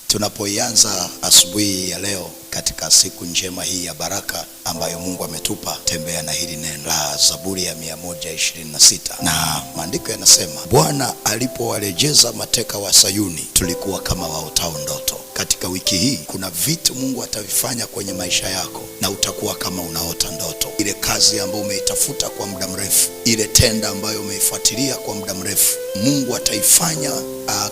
Tunapoianza asubuhi ya leo katika siku njema hii ya baraka ambayo Mungu ametupa, tembea na hili neno la Zaburi ya 126, na maandiko yanasema, Bwana alipowarejeza mateka wa Sayuni, tulikuwa kama waotao ndoto. Katika wiki hii kuna vitu Mungu atavifanya kwenye maisha yako na utakuwa kama unaota ndoto. Ile kazi ambayo umeitafuta kwa muda mrefu, ile tenda ambayo umeifuatilia kwa muda mrefu, Mungu ataifanya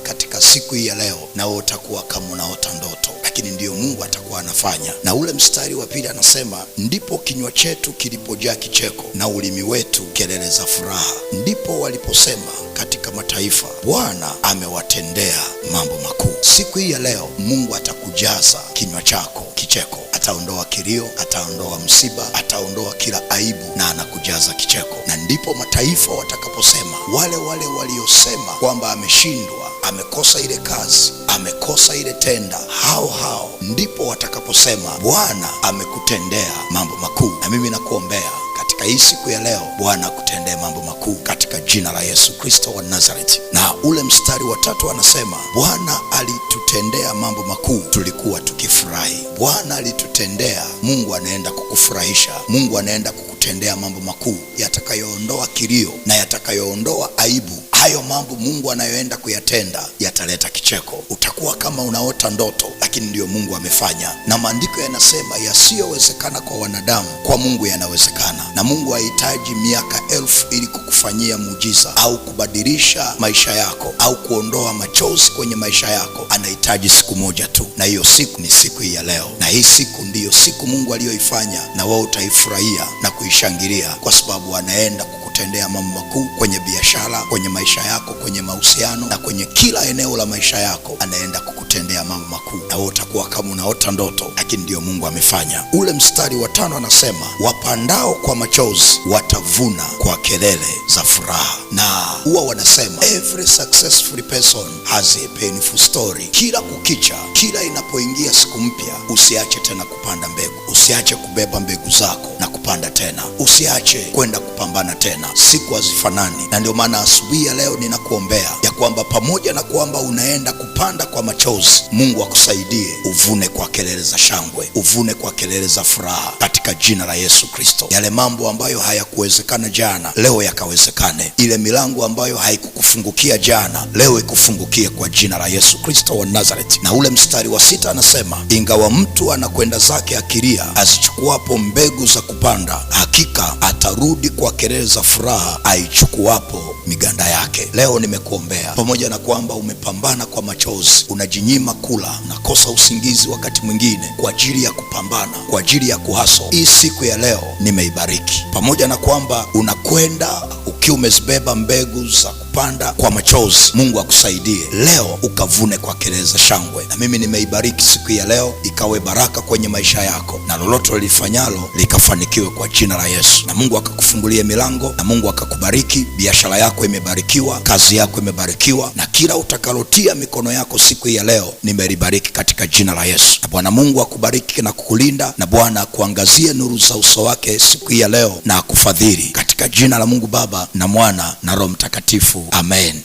katika siku hii ya leo, na wewe utakuwa kama unaota ndoto, lakini ndiyo Mungu atakuwa anafanya. Na ule mstari wa pili anasema, ndipo kinywa chetu kilipojaa kicheko na ulimi wetu kelele za furaha. Ndipo waliposema katika mataifa, Bwana amewatendea mambo makuu. Siku hii ya leo Mungu atakujaza kinywa chako kicheko. Ataondoa kilio, ataondoa msiba, ataondoa kila aibu, na anakujaza kicheko. Na ndipo mataifa watakaposema, wale waliosema kwamba ameshindwa, amekosa ile kazi, amekosa ile tenda, hao ndipo watakaposema, Bwana amekutendea mambo makuu. Na mimi nakuombea katika hii siku ya leo, Bwana akutendee mambo makuu katika jina la Yesu Kristo wa Nazareti. Na ule mstari wa 3 anasema, Bwana alitutendea mambo makuu, tulikuwa tukifurahi. Bwana alitutendea. Mungu anaenda kukufurahisha. Mungu anaenda kukutendea mambo makuu yatakayoondoa kilio na yatakayoondoa aibu. Hayo mambo Mungu anayoenda kuyatenda yataleta kicheko. Utakuwa kama unaota ndoto, lakini ndiyo Mungu amefanya. Na maandiko yanasema, yasiyowezekana kwa wanadamu, kwa Mungu yanawezekana. Na Mungu hahitaji miaka 1000 ili kukufanyia muujiza au kubadilisha maisha yako au kuondoa machozi kwenye maisha yako. Anahitaji siku moja tu, na hiyo siku ni siku hii ya leo. Na hii siku ndiyo siku Mungu aliyoifanya, na wewe utaifurahia na kuishangilia, kwa sababu anaenda kukutendea mambo makuu kwenye biashara, kwenye maisha yako, kwenye mahusiano, na kwenye kila eneo la maisha yako. Anaenda kukutendea mambo makuu, na wewe utakuwa kama unaota ndoto, lakini ndio Mungu amefanya. Ule mstari wa 5 anasema, wapandao kwa machozi watavuna kwa kelele za furaha. Na huwa wanasema every successful person has a painful story. Kila kukicha, kila inapoingia siku mpya, usiache tena kupanda mbegu. Usiache kubeba mbegu zako na kupanda tena. Usiache kwenda kupambana tena. Siku hazifanani. Na ndio maana asubuhi ya leo ninakuombea ya kwamba pamoja na kwamba unaenda kupanda kwa machozi, Mungu akusaidie uvune kwa kelele za shangwe, uvune kwa kelele za furaha katika jina la Yesu Kristo. Yale mambo ambayo hayakuwezekana jana, leo yakawezekane. Ile milango ambayo haikukufungukia jana, leo ikufungukie kwa jina la Yesu Kristo wa Nazareti. Na ule mstari wa 6 anasema, ingawa mtu anakwenda zake akilia, azichukuapo mbegu za kupanda, hakika atarudi kwa kelele za furaha aichukuapo miganda yake. Leo nimekuombea, pamoja na kwamba umepambana kwa machozi, unajinyima kula, unakosa usingizi wakati mwingine kwa ajili ya kupambana, kwa ajili ya kuhaso, hii siku ya leo nimeibariki. Pamoja na kwamba unakwenda ukiwa umezibeba mbegu za kupanda kwa machozi, Mungu akusaidie leo ukavune kwa kelele za shangwe. Na mimi nimeibariki siku ya leo, ikawe baraka kwenye maisha yako, na lolote lifanyalo likafanikiwe kwa jina la Yesu. Na Mungu akakufungulie milango, na Mungu akakubariki. Biashara yako imebarikiwa, kazi yako imebarikiwa, na kila utakalotia mikono yako siku ya leo nimelibariki katika jina la Yesu. Na Bwana Mungu akubariki na kukulinda, na Bwana akuangazie nuru za uso wake siku ya leo, na akufadhili katika jina la Mungu Baba na Mwana na Roho Mtakatifu. Amen.